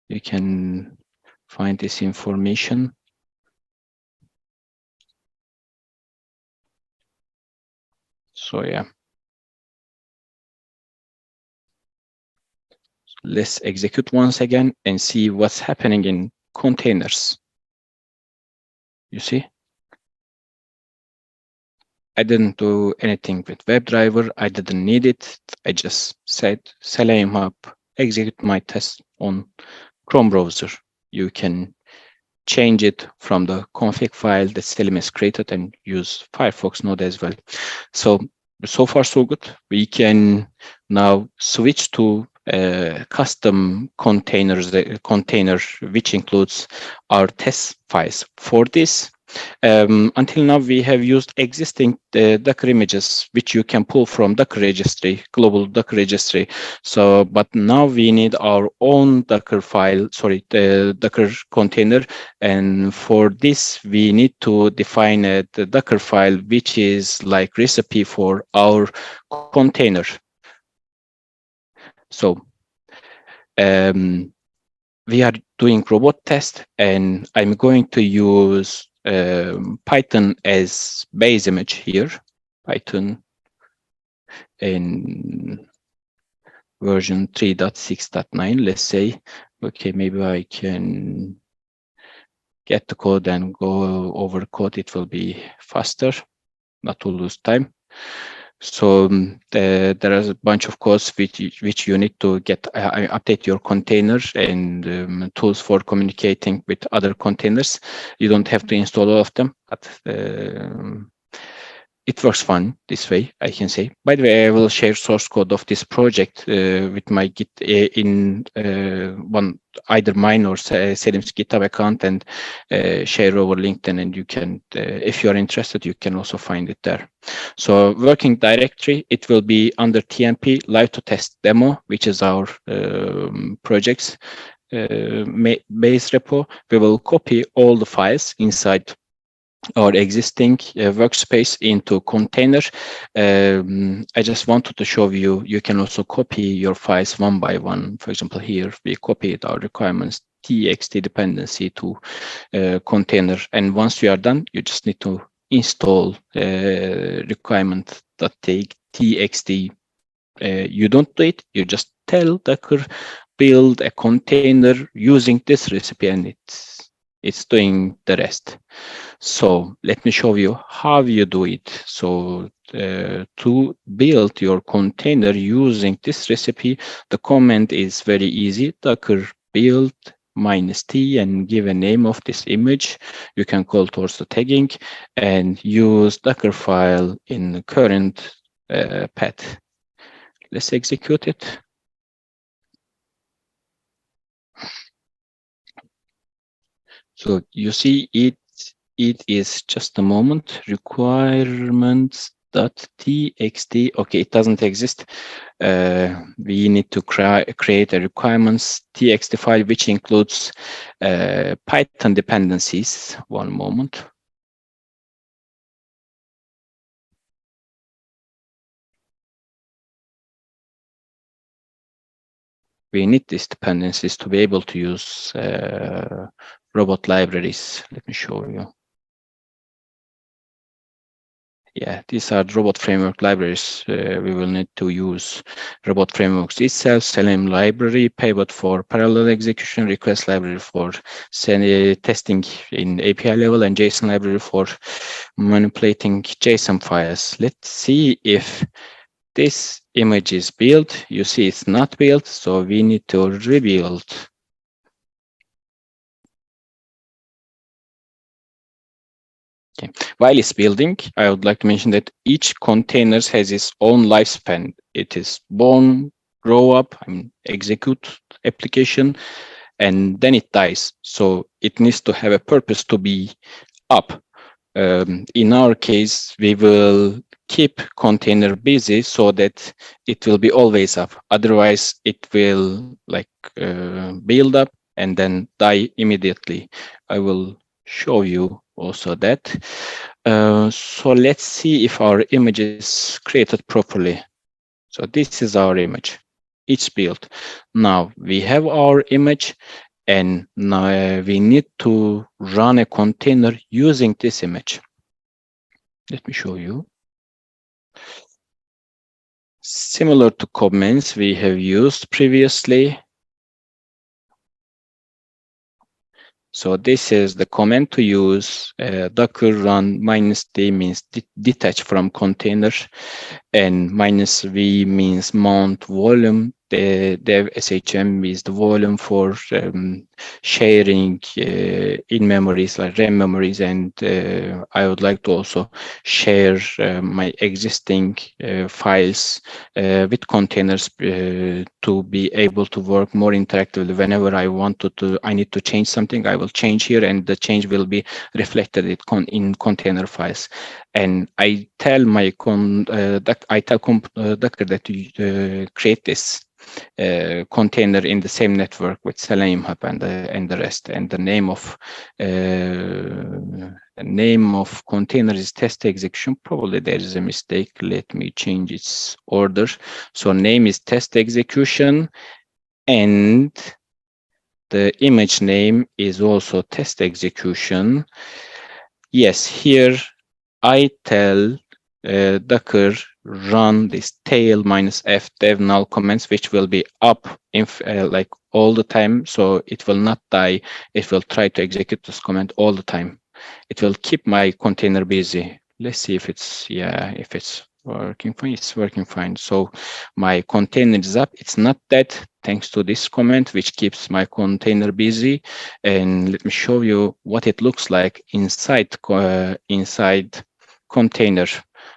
You can find this information. So yeah. Let's execute once again and see what's happening in containers. You see? I didn't do anything with WebDriver. I didn't need it. I just said Selenium Hub, execute my test on Chrome browser. You can change it from the config file that Selim has created and use Firefox node as well. So far so good. We can now switch to custom container, which includes our test files. For this, until now, we have used existing Docker images, which you can pull from Docker registry, global Docker registry. So, but now we need our own Docker file, the Docker container. And for this, we need to define the Docker file, which is like recipe for our container. So, we are doing robot test, and I'm going to use Python as base image here. Python in version 3.6.9, let's say. Okay, maybe I can get the code and go over code. It will be faster, not to lose time. So there is a bunch of codes which you need to get update your container and tools for communicating with other containers. You don't have to install all of them, but it works fun this way, I can say. By the way, I will share source code of this project with my Git in either mine or Selim's GitHub account, and share over LinkedIn. And you can, if you are interested, you can also find it there. So working directory, it will be under TMP Live2Test demo, which is our project's base repo. We will copy all the files inside our existing workspace into container. I just wanted to show you, you can also copy your files one by one. For example, here we copied our requirements txt dependency to container. And once you are done, you just need to install requirement.txt. You don't do it, you just tell Docker build a container using this recipe, and it's doing the rest. So let me show you how you do it. So to build your container using this recipe, the command is very easy. Docker build -t and give a name of this image. You can call towards the tagging and use Docker file in the current path. Let's execute it. So you see it is just a moment, requirements.txt. Okay, it doesn't exist. We need to create a requirements.txt file, which includes Python dependencies. One moment. We need these dependencies to be able to use robot libraries. Let me show you. Yeah, these are the robot framework libraries. We will need to use robot frameworks itself, Selim library, pivot for parallel execution, request library for testing in API level, and JSON library for manipulating JSON files. Let's see if this image is built. You see it's not built, so we need to rebuild. Okay. While it's building, I would like to mention that each container has its own lifespan. It is born, grow up, execute application, and then it dies. So it needs to have a purpose to be up. In our case, we will keep container busy so that it will be always up. Otherwise, it will build up and then die immediately. I will show you also that. So let's see if our image is created properly. So this is our image. It's built. Now we have our image, and now we need to run a container using this image. Let me show you. Similar to comments we have used previously. So this is the command to use. Docker run -d means detach from container, and -v means mount volume. The dev SHM is the volume for sharing in memories like RAM memories, and I would like to also share my existing files with containers to be able to work more interactively. Whenever I need to change something, I will change here, and the change will be reflected in container files. And I tell my Docker that to create this container in the same network with Selenium Hub and the rest. And the name of container is test execution. Probably there is a mistake. Let me change its order. So name is test execution, and the image name is also test execution. Yes, here I tell Docker run this tail -f dev null comments, which will be up like all the time, so it will not die. It will try to execute this command all the time. It will keep my container busy. Let's see if it's working fine. It's working fine. So my container is up. It's not dead thanks to this command, which keeps my container busy. And let me show you what it looks like inside container.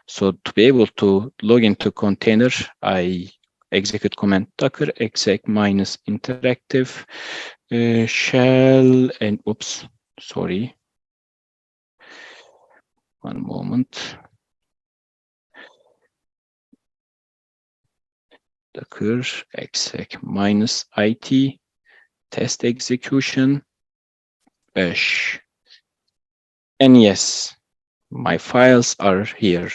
So to be able to log into container, I execute command docker exec -interactive shell, and oops, sorry. One moment. Docker exec -it test execution bash. And yes, my files are here,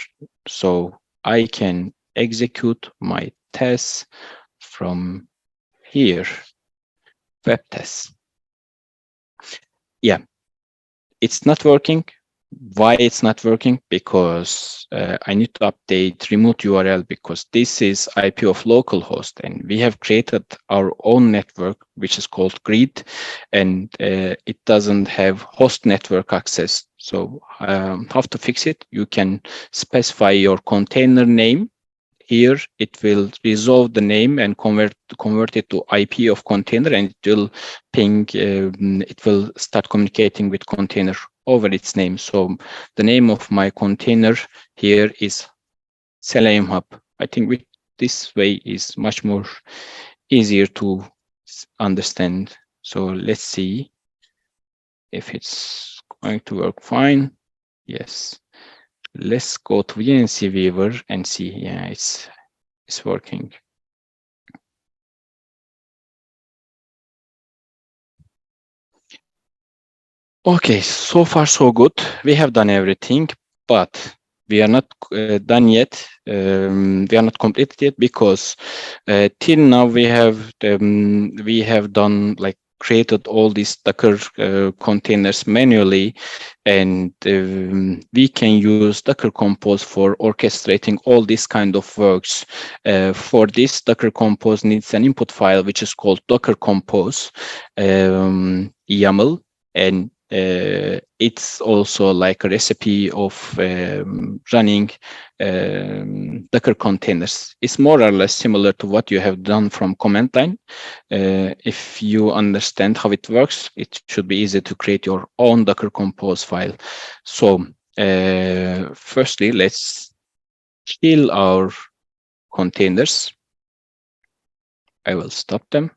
so I can execute my tests from here. Web tests. Yeah, it's not working. Why it's not working? Because I need to update remote URL, because this is IP of localhost, and we have created our own network, which is called grid, and it doesn't have host network access. So how to fix it? You can specify your container name. Here it will resolve the name and convert it to IP of container, and it will ping. It will start communicating with container over its name. So the name of my container here is Selenium Hub. I think with this way is much more easier to understand. So let's see if it's going to work fine. Yes. Let's go to VNC Viewer and see. Yeah, it's working. Okay, so far so good. We have done everything, but we are not done yet. We are not completed yet, because till now we have done like created all these Docker containers manually, and we can use Docker Compose for orchestrating all these kind of works. For this, Docker Compose needs an input file which is called Docker Compose YAML, and it's also like a recipe of running Docker containers. It's more or less similar to what you have done from command line. If you understand how it works, it should be easy to create your own Docker Compose file. So firstly, let's kill our containers. I will stop them.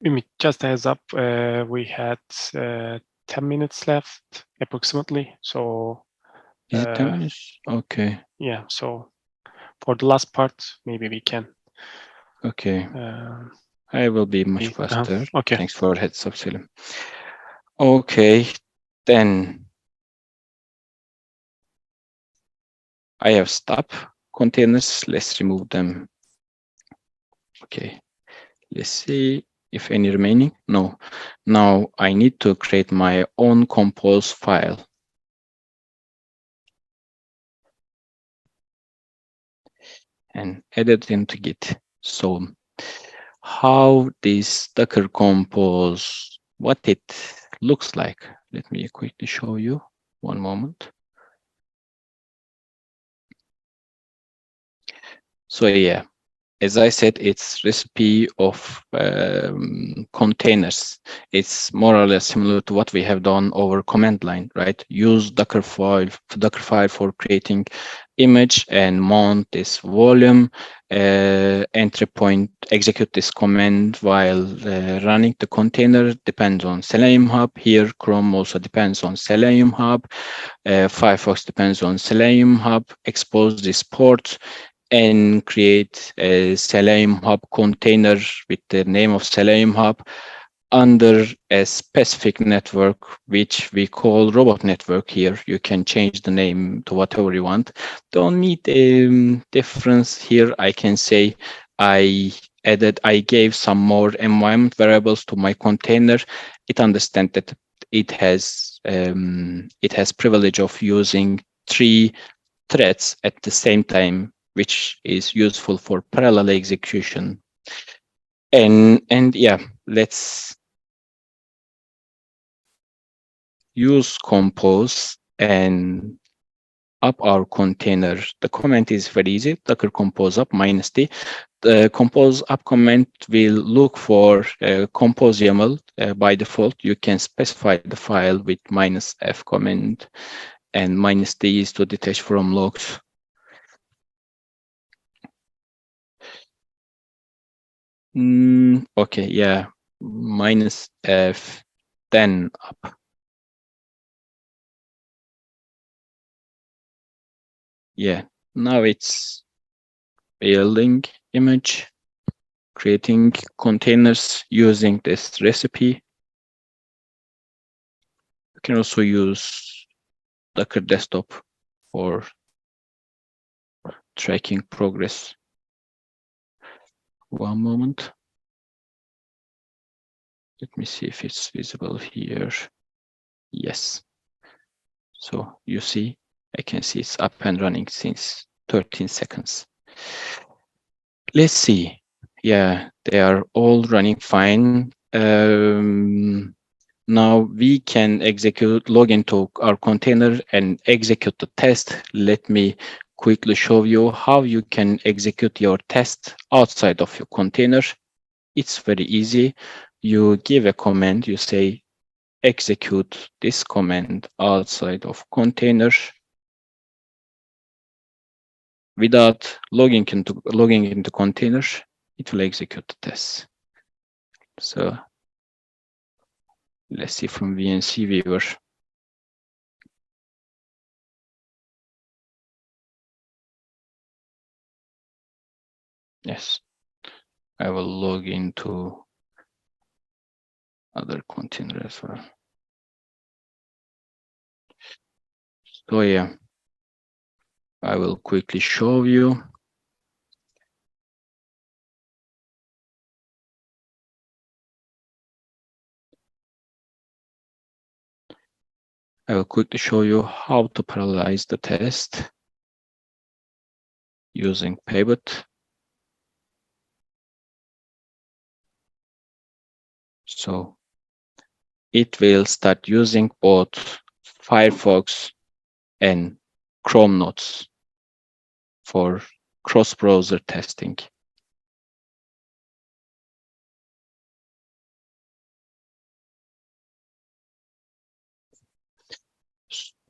Ümit, just a heads up, we had 10 minutes left approximately. So 10 minutes? Okay. yeah, so for the last part, maybe we can. Okay. I will be much faster. Okay. Thanks for heads up, Selim. Okay, then I have stop containers. Let's remove them. Okay, let's see if any remaining. No. Now I need to create my own compose file. And add it into Git. So how this Docker compose, what it looks like. Let me quickly show you. One moment. So yeah, as I said, it's recipe of containers. It's more or less similar to what we have done over command line, right? Use Dockerfile for creating image and mount this volume, entry point, execute this command while running the container. Depends on Selenium Hub. Here, Chrome also depends on Selenium Hub. Firefox depends on Selenium Hub. Expose this port and create a Selenium Hub container with the name of Selenium Hub under a specific network, which we call robot network here. You can change the name to whatever you want. Don't need a difference here. I can say I gave some more environment variables to my container. It understands that it has privilege of using 3 threads at the same time, which is useful for parallel execution. And yeah, let's use compose and up our container. The command is very easy. Docker compose up -d. The compose up command will look for compose YAML. By default, you can specify the file with -f command, and -d is to detach from logs. Okay, yeah, -f, then up. Yeah, now it's building image, creating containers using this recipe. You can also use Docker Desktop for tracking progress. One moment. Let me see if it's visible here. Yes. So you see, I can see it's up and running since 13 seconds. Let's see. Yeah, they are all running fine. Now we can log into our container and execute the test. Let me quickly show you how you can execute your test outside of your container. It's very easy. You give a command, you say, execute this command outside of container. Without logging into container, it will execute the test. So let's see from VNC viewer. Yes, I will log into other container as well. So yeah, I will quickly show you. I will quickly show you how to parallelize the test using Pivot. So it will start using both Firefox and Chrome nodes for cross-browser testing.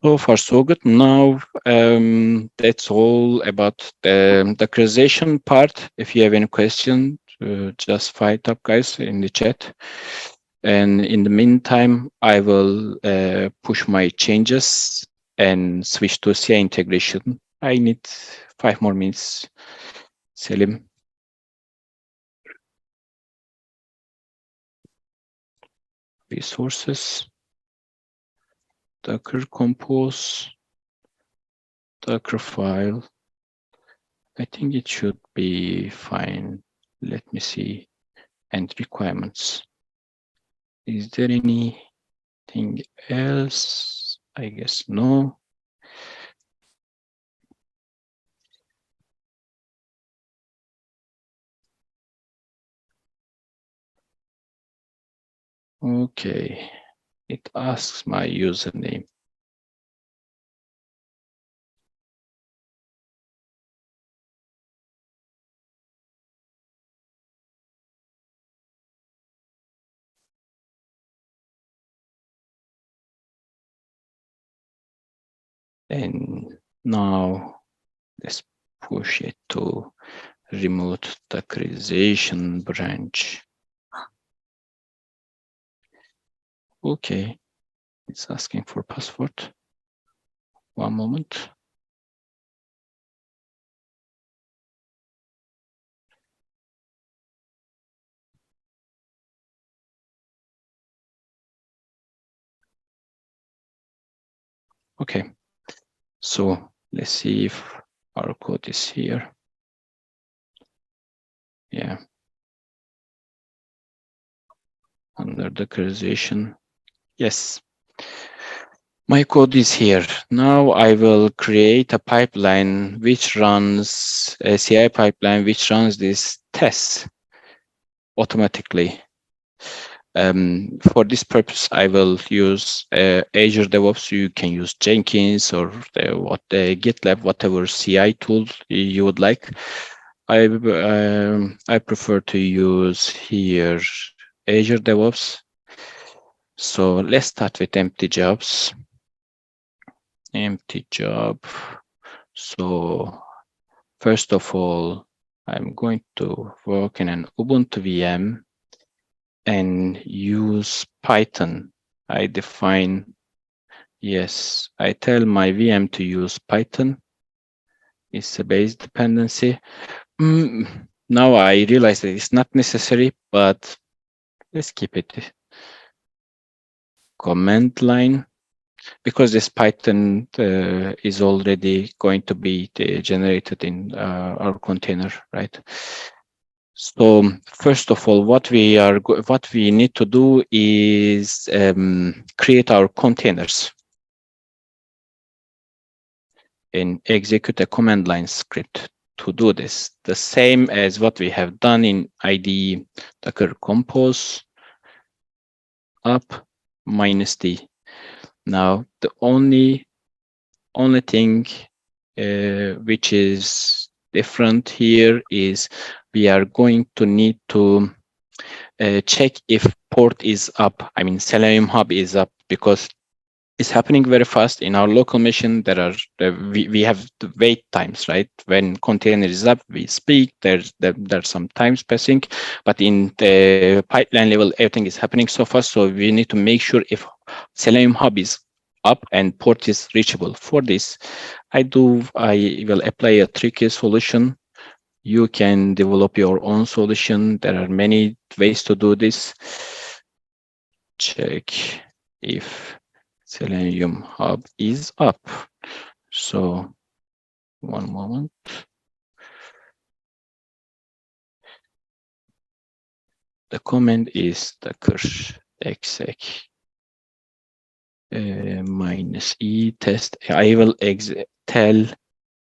So far, so good. Now, that's all about the Dockerization part. If you have any question, just fire it up, guys, in the chat. And in the meantime, I will push my changes and switch to CI integration. I need 5 more minutes. Selim. Resources. Docker compose. Docker file. I think it should be fine. Let me see. And requirements. Is there anything else? I guess no. Okay. It asks my username. And now let's push it to remote Dockerization branch. Okay, it's asking for password. One moment. Okay, so let's see if our code is here. Yeah. Under Dockerization. Yes. My code is here. Now I will create a pipeline which runs a CI pipeline which runs this test automatically. For this purpose, I will use Azure DevOps. You can use Jenkins or GitLab, whatever CI tool you would like. I prefer to use here Azure DevOps. So let's start with empty jobs. Empty job. So first of all, I'm going to work in an Ubuntu VM and use Python. I define, yes, I tell my VM to use Python. It's a base dependency. Now I realize that it's not necessary, but let's keep it. Command line, because this Python is already going to be generated in our container, right? So first of all, what we need to do is create our containers and execute a command line script to do this. The same as what we have done in IDE Docker compose up -d. Now the only thing which is different here is we are going to need to check if port is up. I mean, Selenium Hub is up, because it's happening very fast in our local machine. There are we have the wait times, right? When container is up, we speak. There's some times passing, but in the pipeline level, everything is happening so fast. So we need to make sure if Selenium Hub is up and port is reachable. For this, I will apply a tricky solution. You can develop your own solution. There are many ways to do this. Check if Selenium Hub is up. So one moment. The command is docker exec -e test. I will tell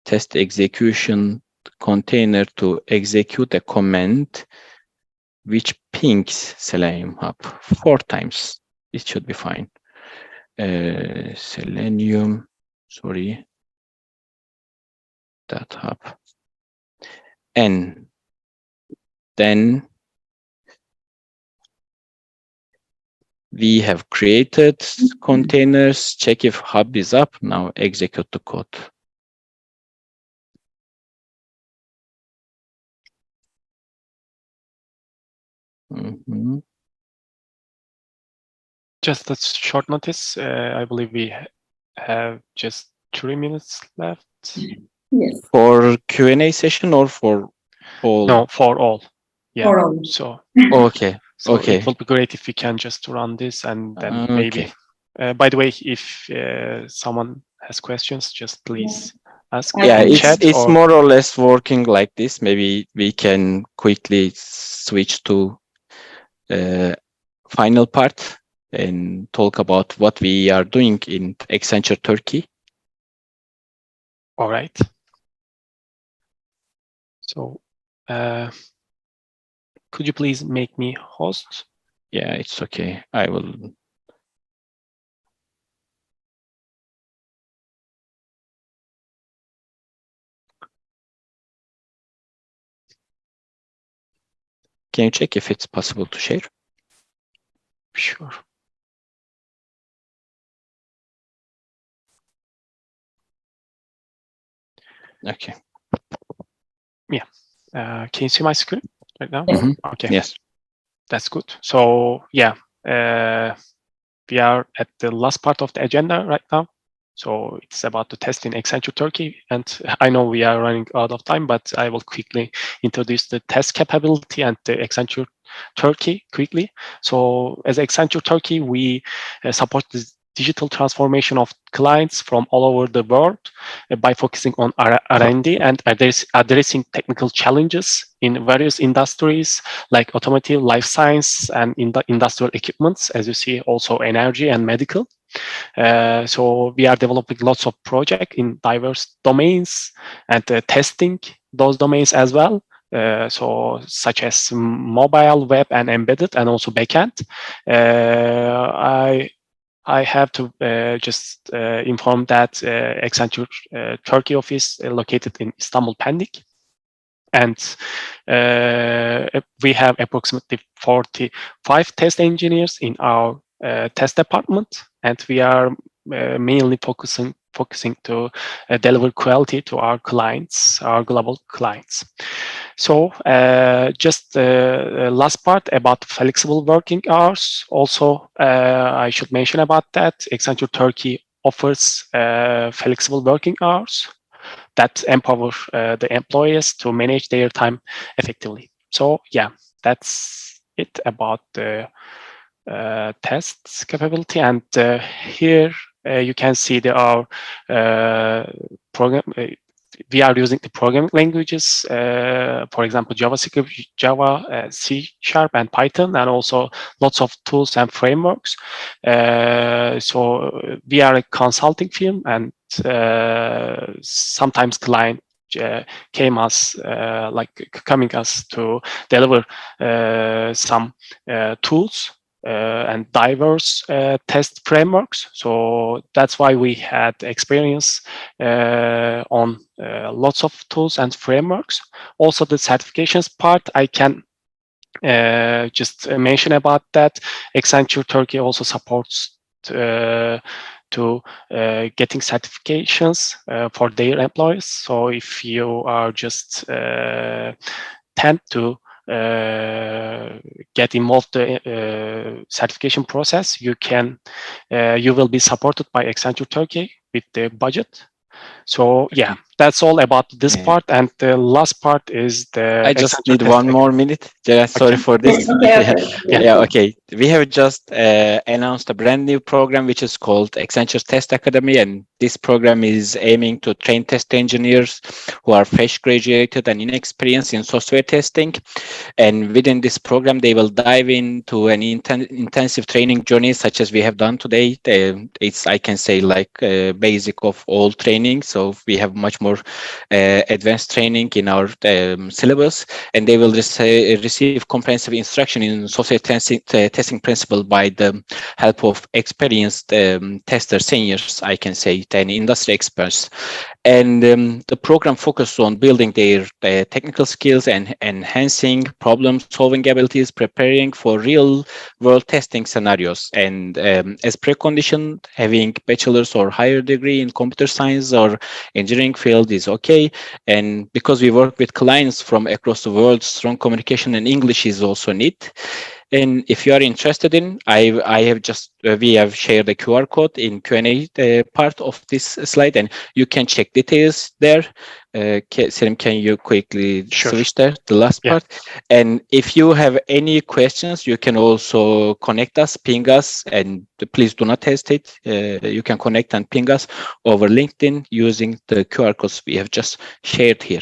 test execution container to execute a command which pings Selenium hub 4 times. It should be fine. Selenium, sorry, that hub. And then we have created containers, check if hub is up. Now execute the code. Just a short notice. I believe we have just 3 minutes left. Yes. For Q&A session or for all? No, for all. Yeah. For all. So Okay. so Okay. it would be great if we can just run this and then Okay. maybe. By the way, if someone has questions, just please ask. Yeah, in it's chat it's or... more or less working like this. Maybe we can quickly switch to final part and talk about what we are doing in Accenture Turkey. All right. So could you please make me host? Yeah, it's okay. I will. Can you check if it's possible to share? Sure. Okay. Yeah. Can you see my screen right now? Mhm. Okay. Yes. That's good. So yeah, we are at the last part of the agenda right now. So it's about the test in Accenture Turkey. And I know we are running out of time, but I will quickly introduce the test capability and the Accenture Turkey quickly. So as Accenture Turkey, we support the digital transformation of clients from all over the world by focusing on R&D and addressing technical challenges in various industries like automotive, life science, and industrial equipments, as you see, also energy and medical. So we are developing lots of projects in diverse domains and testing those domains as well. So such as mobile, web, and embedded, and also backend. I have to just inform that Accenture Turkey office located in Istanbul, Pendik. And we have approximately 45 test engineers in our test department, and we are mainly focusing to deliver quality to our clients, our global clients. So just last part about flexible working hours. Also, I should mention about that. Accenture Turkey offers flexible working hours that empower the employees to manage their time effectively. So yeah, that's it about the tests capability. And here you can see there are program. We are using the programming languages, for example, JavaScript, Java, C#, and Python, and also lots of tools and frameworks. So we are a consulting firm, and sometimes client coming us to deliver some tools and diverse test frameworks. So that's why we had experience on lots of tools and frameworks. Also the certifications part, I can just mention about that. Accenture Turkey also supports to getting certifications for their employees. So if you are just tend to get involved in the certification process, you will be supported by Accenture Turkey with the budget. So yeah, that's all about this part. And the last part is the I just Accenture need test one more minute. Just sorry for this. Okay. We have just announced a brand new program which is called Accenture Test Academy, and this program is aiming to train test engineers who are fresh graduated and inexperienced in software testing. And within this program, they will dive into an intensive training journey, such as we have done today. It's, I can say, like basic of all training. So we have much more advanced training in our syllabus, and they will receive comprehensive instruction in software testing principle by the help of experienced testers, seniors, I can say, and industry experts. And the program focuses on building their technical skills and enhancing problem-solving abilities, preparing for real-world testing scenarios. And as precondition, having bachelor's or higher degree in computer science or engineering field is okay. And because we work with clients from across the world, strong communication and English is also needed. And if you are interested in, I have just, we have shared the QR code in Q&A part of this slide, and you can check details there. Selim, can you quickly switch there, the last part? And if you have any questions, you can also connect us, ping us, and please do not hesitate. You can connect and ping us over LinkedIn using the QR codes we have just shared here.